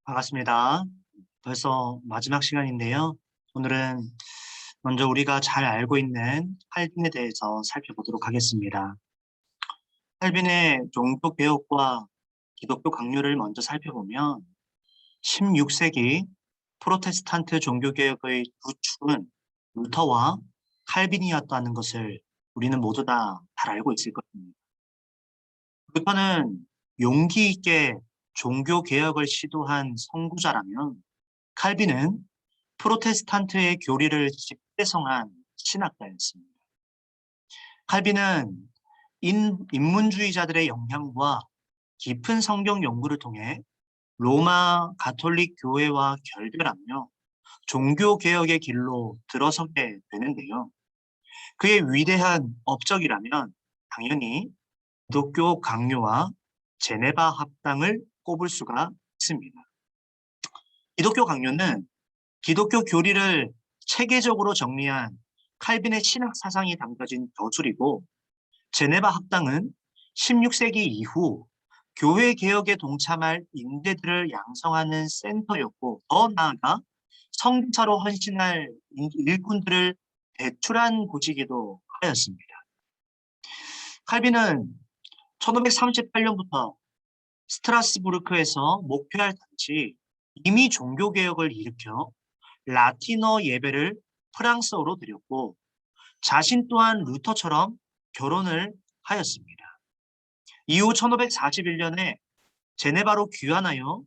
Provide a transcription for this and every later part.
반갑습니다. 벌써 마지막 시간인데요. 오늘은 먼저 우리가 잘 알고 있는 칼빈에 대해서 살펴보도록 하겠습니다. 칼빈의 종교 개혁과 기독교 강요를 먼저 살펴보면 16세기 프로테스탄트 종교 개혁의 두 축은 루터와 칼빈이었다는 것을 우리는 모두 다 잘 알고 있을 것입니다. 루터는 용기 있게 종교 개혁을 시도한 선구자라면 칼빈은 프로테스탄트의 교리를 집대성한 신학자였습니다. 칼빈은 인문주의자들의 영향과 깊은 성경 연구를 통해 로마 가톨릭 교회와 결별하며 종교 개혁의 길로 들어서게 되는데요. 그의 위대한 업적이라면 당연히 기독교 강요와 제네바 합당을 꼽을 수가 있습니다. 기독교 강요는 기독교 교리를 체계적으로 정리한 칼빈의 신학 사상이 담겨진 저술이고, 제네바 합당은 16세기 이후 교회 개혁에 동참할 인재들을 양성하는 센터였고, 더 나아가 성사로 헌신할 일꾼들을 배출한 곳이기도 하였습니다. 칼빈은 1538년부터 스트라스부르크에서 목표할 당시 이미 종교개혁을 일으켜 라틴어 예배를 프랑스어로 드렸고, 자신 또한 루터처럼 결혼을 하였습니다. 이후 1541년에 제네바로 귀환하여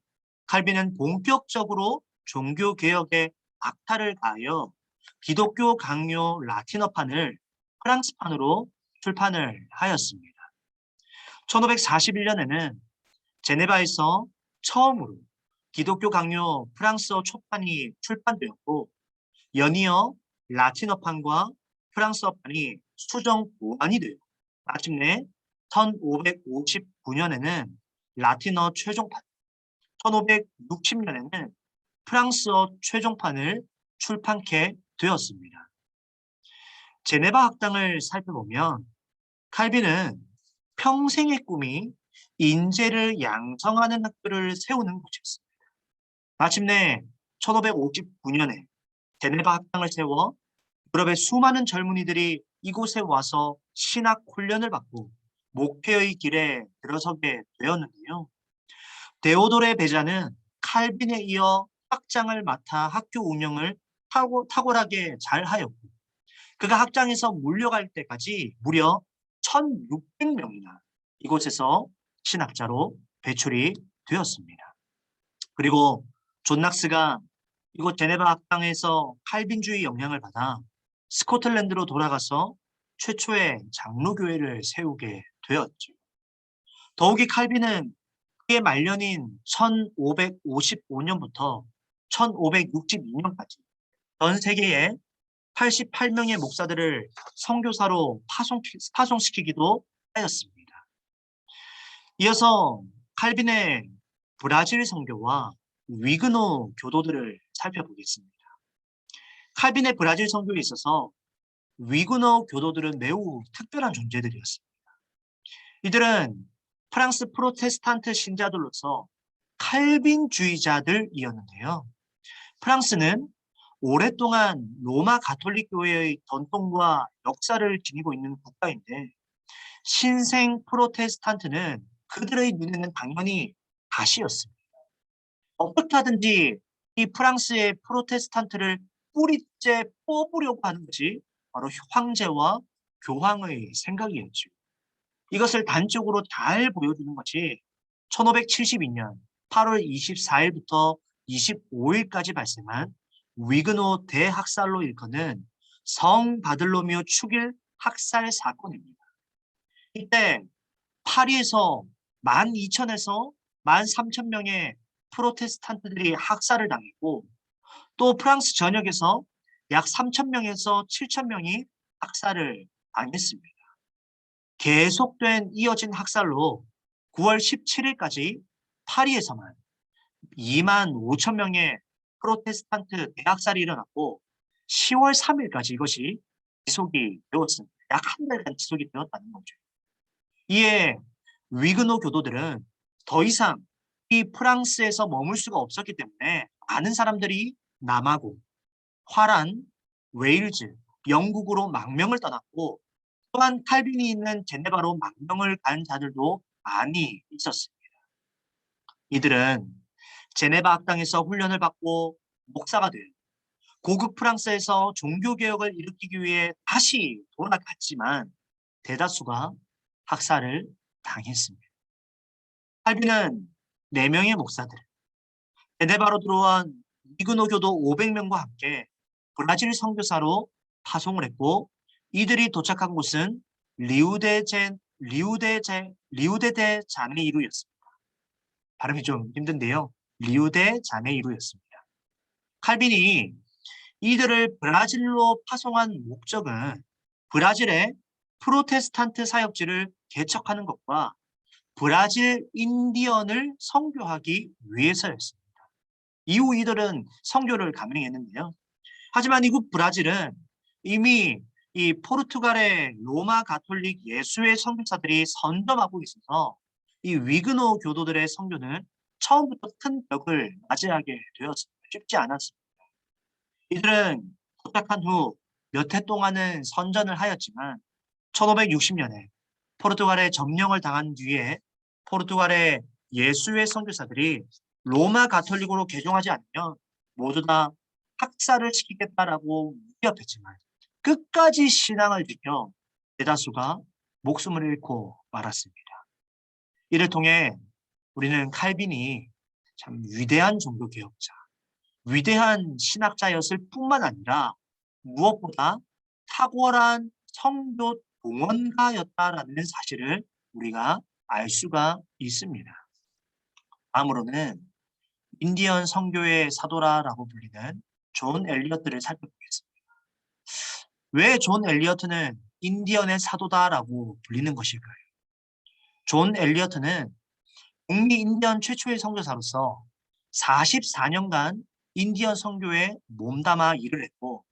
칼빈은 본격적으로 종교개혁에 박탈을 가하여 기독교 강요 라틴어판을 프랑스판으로 출판을 하였습니다. 1541년에는 제네바에서 처음으로 기독교 강요 프랑스어 초판이 출판되었고, 연이어 라틴어판과 프랑스어판이 수정 보완이 되어 마침내 1559년에는 라틴어 최종판, 1560년에는 프랑스어 최종판을 출판케 되었습니다. 제네바 학당을 살펴보면 칼빈은 평생의 꿈이 인재를 양성하는 학교를 세우는 곳이었습니다. 마침내 1559년에 제네바 학당을 세워 유럽의 수많은 젊은이들이 이곳에 와서 신학 훈련을 받고 목표의 길에 들어서게 되었는데요. 데오도레 베자는 칼빈에 이어 학장을 맡아 학교 운영을 탁월하게 잘 하였고, 그가 학장에서 물려갈 때까지 무려 1600명이나 이곳에서 신학자로 배출이 되었습니다. 그리고 존 낙스가 이곳 제네바 학당에서 칼빈주의 영향을 받아 스코틀랜드로 돌아가서 최초의 장로교회를 세우게 되었죠. 더욱이 칼빈은 그의 말년인 1555년부터 1562년까지 전 세계에 88명의 목사들을 선교사로 파송시키기도 하였습니다. 이어서 칼빈의 브라질 선교와 위그노 교도들을 살펴보겠습니다. 칼빈의 브라질 선교에 있어서 위그노 교도들은 매우 특별한 존재들이었습니다. 이들은 프랑스 프로테스탄트 신자들로서 칼빈주의자들이었는데요. 프랑스는 오랫동안 로마 가톨릭 교회의 전통과 역사를 지니고 있는 국가인데, 신생 프로테스탄트는 그들의 눈에는 당연히 가시였습니다. 어떻게 하든지 이 프랑스의 프로테스탄트를 뿌리째 뽑으려고 하는 것이 바로 황제와 교황의 생각이었죠. 이것을 단적으로 잘 보여주는 것이 1572년 8월 24일부터 25일까지 발생한 위그노 대학살로 일컫는 성 바들로미오 축일 학살 사건입니다. 이때 파리에서 12,000에서 13,000명의 프로테스탄트들이 학살을 당했고, 또 프랑스 전역에서 약 3,000명에서 7,000명이 학살을 당했습니다. 계속된 이어진 학살로 9월 17일까지 파리에서만 25,000명의 프로테스탄트 대학살이 일어났고, 10월 3일까지 이것이 지속이 되었습니다. 약 한 달간 지속이 되었다는 거죠. 이에 위그노 교도들은 더 이상 이 프랑스에서 머물 수가 없었기 때문에 많은 사람들이 남하고 화란, 웨일즈, 영국으로 망명을 떠났고 또한 칼빈이 있는 제네바로 망명을 간 자들도 많이 있었습니다. 이들은 제네바 학당에서 훈련을 받고 목사가 되어 고국 프랑스에서 종교개혁을 일으키기 위해 다시 돌아갔지만 대다수가 학살을 당했습니다. 칼빈은 4명의 목사들, 제네바로 들어온 미그노 교도 500명과 함께 브라질 선교사로 파송을 했고 이들이 도착한 곳은 리우데데 자네이루였습니다. 발음이 좀 힘든데요. 리우데 자네이루였습니다. 칼빈이 이들을 브라질로 파송한 목적은 브라질의 프로테스탄트 사역지를 개척하는 것과 브라질 인디언을 선교하기 위해서였습니다. 이후 이들은 선교를 감행했는데요. 하지만 이곳 브라질은 이미 이 포르투갈의 로마 가톨릭 예수회 선교사들이 선점하고 있어서 이 위그노 교도들의 선교는 처음부터 큰 벽을 맞이하게 되었습니다. 쉽지 않았습니다. 이들은 도착한 후 몇 해 동안은 선전을 하였지만 1560년에 포르투갈의 점령을 당한 뒤에 포르투갈의 예수회 선교사들이 로마 가톨릭으로 개종하지 않으면 모두 다 학살을 시키겠다라고 위협했지만 끝까지 신앙을 지켜 대다수가 목숨을 잃고 말았습니다. 이를 통해 우리는 칼빈이 참 위대한 종교개혁자, 위대한 신학자였을 뿐만 아니라 무엇보다 탁월한 성교 동원가였다라는 사실을 우리가 알 수가 있습니다. 다음으로는 인디언 선교의 사도라고 불리는 존 엘리어트를 살펴보겠습니다. 왜 존 엘리어트는 인디언의 사도다라고 불리는 것일까요? 존 엘리어트는 북미 인디언 최초의 선교사로서 44년간 인디언 선교에 몸담아 일을 했고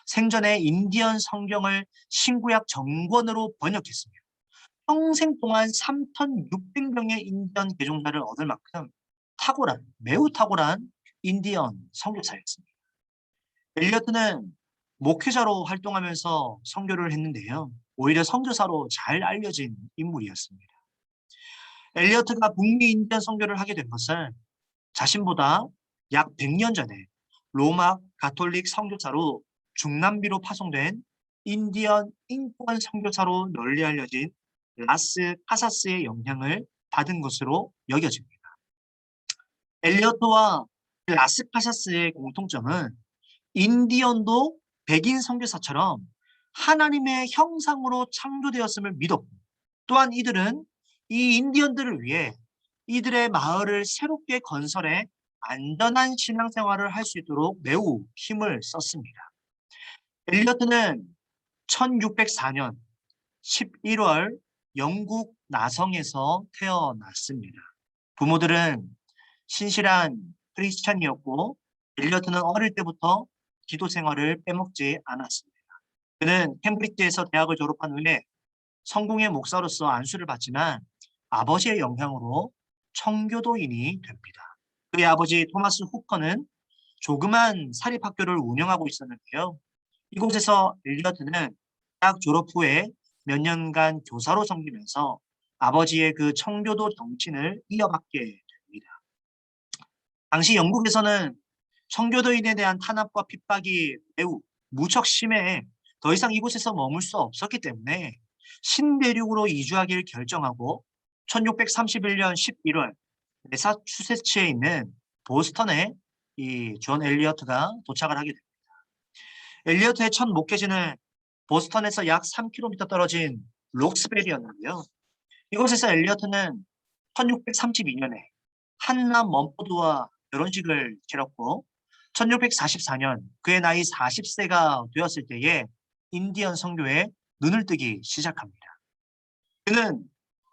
생전에 인디언 성경을 신구약 정권으로 번역했으며 평생 동안 3,600명의 인디언 개종자를 얻을 만큼 매우 탁월한 인디언 선교사였습니다. 엘리어트는 목회자로 활동하면서 선교를 했는데요. 오히려 선교사로 잘 알려진 인물이었습니다. 엘리어트가 북미 인디언 선교를 하게 된 것은 자신보다 약 100년 전에 로마 가톨릭 선교사로 중남미로 파송된 인디언 인권 선교사로 널리 알려진 라스 카사스의 영향을 받은 것으로 여겨집니다. 엘리어트와 라스 카사스의 공통점은 인디언도 백인 선교사처럼 하나님의 형상으로 창조되었음을 믿었고 또한 이들은 이 인디언들을 위해 이들의 마을을 새롭게 건설해 안전한 신앙생활을 할 수 있도록 매우 힘을 썼습니다. 엘리어트는 1604년 11월 영국 나성에서 태어났습니다. 부모들은 신실한 크리스찬이었고 엘리어트는 어릴 때부터 기도 생활을 빼먹지 않았습니다. 그는 캠브리지에서 대학을 졸업한 후에 성공의 목사로서 안수를 받지만 아버지의 영향으로 청교도인이 됩니다. 그의 아버지 토마스 후커는 조그만 사립학교를 운영하고 있었는데요. 이곳에서 엘리어트는 대학 졸업 후에 몇 년간 교사로 섬기면서 아버지의 그 청교도 정신을 이어받게 됩니다. 당시 영국에서는 청교도인에 대한 탄압과 핍박이 매우 무척 심해 더 이상 이곳에서 머물 수 없었기 때문에 신대륙으로 이주하기를 결정하고 1631년 11월 매사추세츠에 있는 보스턴에 이 존 엘리어트가 도착을 하게 됩니다. 엘리어트의 첫 목회지는 보스턴에서 약 3km 떨어진 록스베리였는데요. 이곳에서 엘리어트는 1632년에 한나 먼포드와 결혼식을 치렀고 1644년 그의 나이 40세가 되었을 때에 인디언 선교에 눈을 뜨기 시작합니다. 그는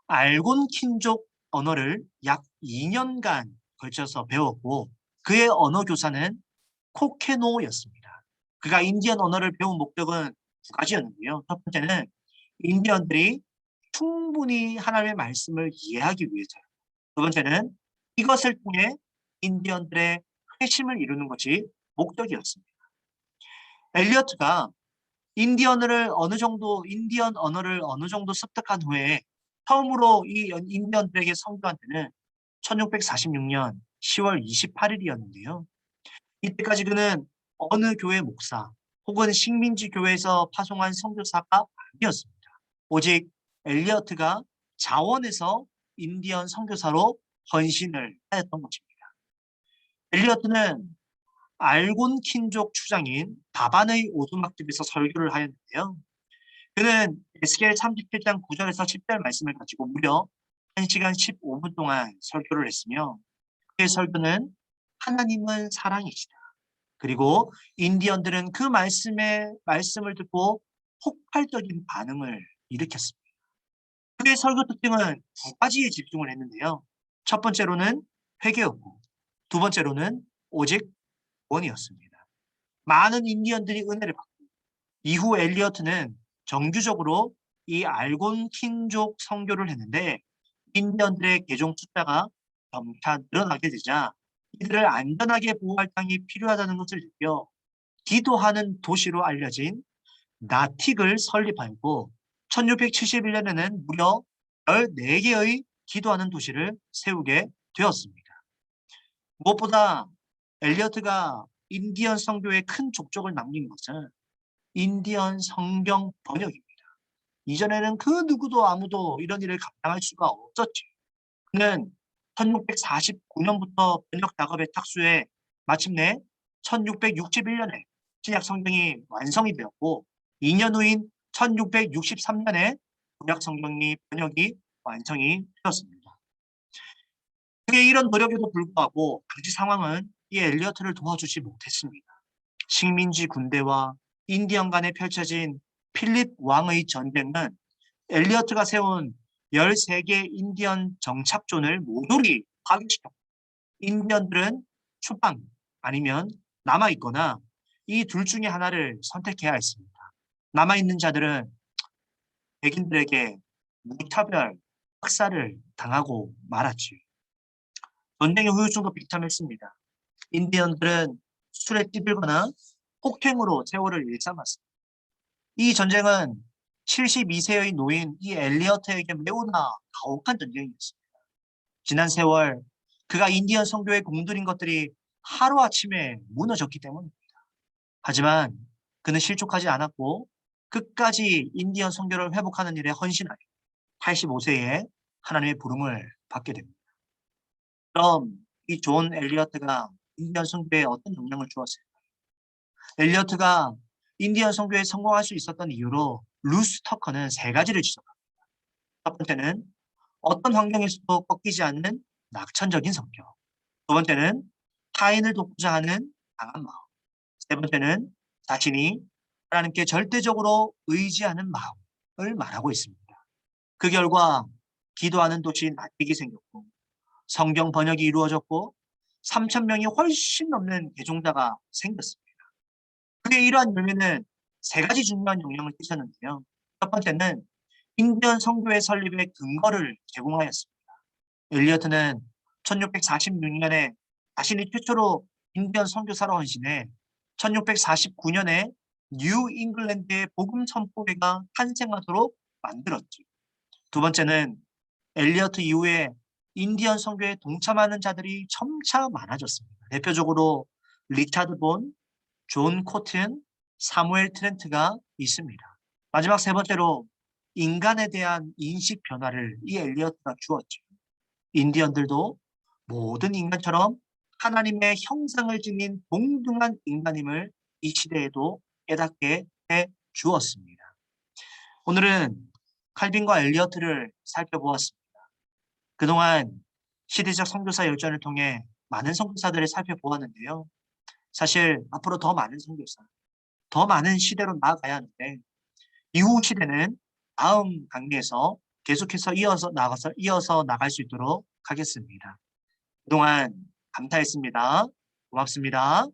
알곤킨족 언어를 약 2년간 걸쳐서 배웠고 그의 언어 교사는 코케노였습니다. 그가 인디언 언어를 배운 목적은 2가지였는데요. 첫 번째는 인디언들이 충분히 하나님의 말씀을 이해하기 위해서요. 두 번째는 이것을 통해 인디언들의 회심을 이루는 것이 목적이었습니다. 엘리어트가 인디언 언어를 어느 정도 습득한 후에 처음으로 이 인디언들에게 선교한 때는 1646년 10월 28일이었는데요. 이때까지 그는 어느 교회 목사 혹은 식민지 교회에서 파송한 선교사가 아니었습니다. 오직 엘리어트가 자원해서 인디언 선교사로 헌신을 하였던 것입니다. 엘리어트는 알곤킨족 추장인 다반의 오두막집에서 설교를 하였는데요. 그는 에스겔 37장 9절에서 10절 말씀을 가지고 무려 1시간 15분 동안 설교를 했으며 그의 설교는 하나님은 사랑이시다. 그리고 인디언들은 그 말씀을 듣고 폭발적인 반응을 일으켰습니다. 그의 설교 특징은 두 가지에 집중을 했는데요. 첫 번째로는 회개였고 두 번째로는 오직 원이었습니다. 많은 인디언들이 은혜를 받고 이후 엘리어트는 정규적으로 이 알곤킨족 선교를 했는데 인디언들의 개종 숫자가 점차 늘어나게 되자 이들을 안전하게 보호할 땅이 필요하다는 것을 느껴 기도하는 도시로 알려진 나틱을 설립하였고 1671년에는 무려 14개의 기도하는 도시를 세우게 되었습니다. 무엇보다 엘리어트가 인디언 선교에 큰 족적을 남긴 것은 인디언 성경 번역입니다. 이전에는 그 누구도 아무도 이런 일을 감당할 수가 없었죠. 그는 1649년부터 번역 작업에 착수해 마침내 1661년에 신약 성경이 완성이 되었고 2년 후인 1663년에 구약 성경이 번역이 완성이 되었습니다. 그의 이런 노력에도 불구하고 당시 상황은 이 엘리어트를 도와주지 못했습니다. 식민지 군대와 인디언 간에 펼쳐진 필립 왕의 전쟁은 엘리어트가 세운 13개 인디언 정착존을 모조리 파괴시켰고 인디언들은 추방 아니면 남아있거나 이 둘 중에 하나를 선택해야 했습니다. 남아있는 자들은 백인들에게 무차별 학살을 당하고 말았지. 전쟁의 후유증도 비참했습니다. 인디언들은 술에 찌들거나 폭행으로 세월을 일삼았습니다. 이 전쟁은 72세의 노인 이 엘리어트에게 매우나 가혹한 전쟁이었습니다. 지난 세월 그가 인디언 선교에 공들인 것들이 하루아침에 무너졌기 때문입니다. 하지만 그는 실족하지 않았고 끝까지 인디언 선교를 회복하는 일에 헌신하여 85세에 하나님의 부름을 받게 됩니다. 그럼 이 존 엘리어트가 인디언 선교에 어떤 영향을 주었을까요? 엘리어트가 인디언 선교에 성공할 수 있었던 이유로 루스 터커는 세 가지를 지적합니다. 첫 번째는 어떤 환경에서도 꺾이지 않는 낙천적인 성격. 두 번째는 타인을 돕고자 하는 강한 마음. 세 번째는 자신이 하나님께 절대적으로 의지하는 마음을 말하고 있습니다. 그 결과 기도하는 도시 나틱이 생겼고 성경 번역이 이루어졌고 3,000명이 훨씬 넘는 개종자가 생겼습니다. 그의 이러한 열매는 세 가지 중요한 영향을 끼쳤는데요. 첫 번째는 인디언 선교의 설립의 근거를 제공하였습니다. 엘리어트는 1646년에 자신이 최초로 인디언 선교사로 헌신해 1649년에 뉴 잉글랜드의 복음 선포회가 탄생하도록 만들었죠. 두 번째는 엘리어트 이후에 인디언 선교에 동참하는 자들이 점차 많아졌습니다. 대표적으로 리차드 본, 존 코튼, 사무엘 트렌트가 있습니다. 마지막 세 번째로 인간에 대한 인식 변화를 이 엘리어트가 주었죠. 인디언들도 모든 인간처럼 하나님의 형상을 지닌 동등한 인간임을 이 시대에도 깨닫게 해 주었습니다. 오늘은 칼빈과 엘리어트를 살펴보았습니다. 그동안 시대적 선교사 열전을 통해 많은 선교사들을 살펴보았는데요. 사실 앞으로 더 많은 선교사, 더 많은 시대로 나아가야 하는데 이후 시대는 다음 강의에서 계속해서 이어서 나갈 수 있도록 하겠습니다. 그동안 감사했습니다. 고맙습니다.